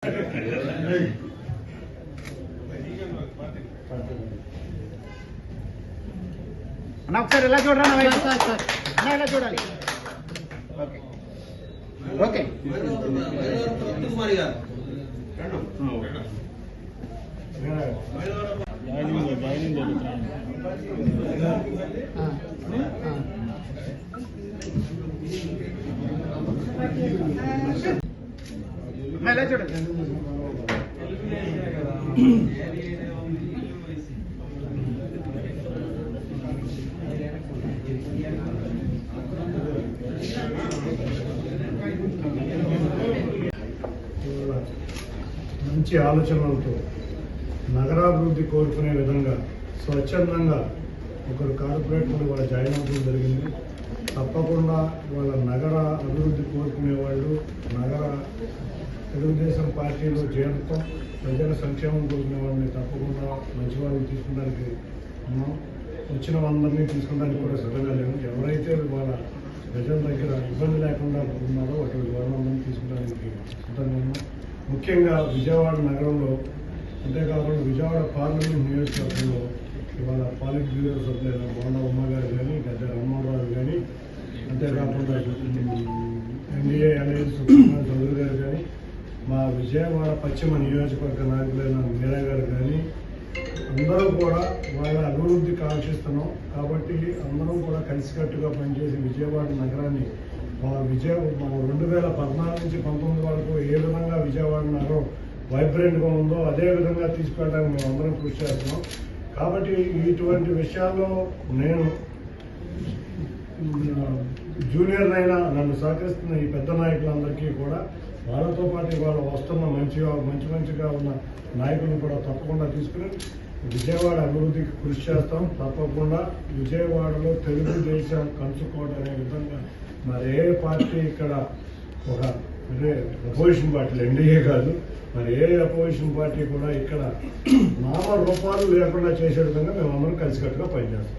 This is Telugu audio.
అన్న ఒకసారి ఎలా చూడరా అన్న ఎలా చూడాలి. ఓకే ఓకే ఎలా చూడాలి. మంచి ఆలోచనలతో నగరాభివృద్ధి కోరుకునే విధంగా స్వచ్ఛందంగా ఒకరు కార్పొరేటర్లు వాళ్ళ జాయిన్ అవ్వడం జరిగింది. తప్పకుండా వాళ్ళ నగర అభివృద్ధి కోరుకునే వాళ్ళు నగర తెలుగుదేశం పార్టీలో చేరటం, ప్రజల సంక్షేమం కోరుకునే వాళ్ళని తప్పకుండా మంచి వాళ్ళని తీసుకోవడానికి ఉన్నాం. వచ్చిన వాళ్ళందరినీ తీసుకోవడానికి కూడా సిద్ధంగా లేవు. ఎవరైతే వాళ్ళ ప్రజల దగ్గర ఇబ్బంది లేకుండా ఉన్నారో అటువంటి వాళ్ళందరినీ తీసుకోవడానికి సిద్ధంగా ఉన్నాం. ముఖ్యంగా విజయవాడ నగరంలో అంతేకాకుండా విజయవాడ పార్లమెంట్ నియోజకవర్గంలో ఇవాళ పాలిట్ బ్యూరో సభ్యులైన బోండా ఉమ్మ గారు కానీ, గద్దె రామ్మోహన్ కానీ, అంతేకాకుండా ఎన్డీఏ అనేది సుబ్రహ్మణ్యం చౌదరి గారు కానీ, మా విజయవాడ పశ్చిమ నియోజకవర్గ నాయకులైన మీరా గారు కానీ అందరూ కూడా వాళ్ళ అభివృద్ధి కాంక్షిస్తున్నాం. కాబట్టి అందరం కూడా కలిసికట్టుగా పనిచేసి విజయవాడ నగరాన్ని 2014 నుంచి 19 వరకు ఏ విధంగా విజయవాడ నగరం వైబ్రెంట్గా ఉందో అదే విధంగా తీసుకెళ్ళడానికి మేము అందరం కృషి చేస్తున్నాం. కాబట్టి ఇటువంటి విషయాల్లో నేను జూనియర్ అయినా నన్ను సహకరిస్తున్న ఈ పెద్ద నాయకులందరికీ కూడా వాళ్ళతో పాటు ఇవాళ వస్తున్న మంచిగా ఉన్న నాయకులను కూడా తప్పకుండా తీసుకుని విజయవాడ అభివృద్ధికి కృషి చేస్తాం. తప్పకుండా విజయవాడలో తెలుగుదేశం కంచుకోవడం అనే విధంగా మరి ఏ పార్టీ ఇక్కడ ఒక అపోజిషన్ పార్టీలు ఎన్డీఏ కాదు, మరి ఏ అపోజిషన్ పార్టీ కూడా ఇక్కడ నామరూపాలు లేకుండా చేసే విధంగా మేము అందరం కలిసికట్టుగా పనిచేస్తాం.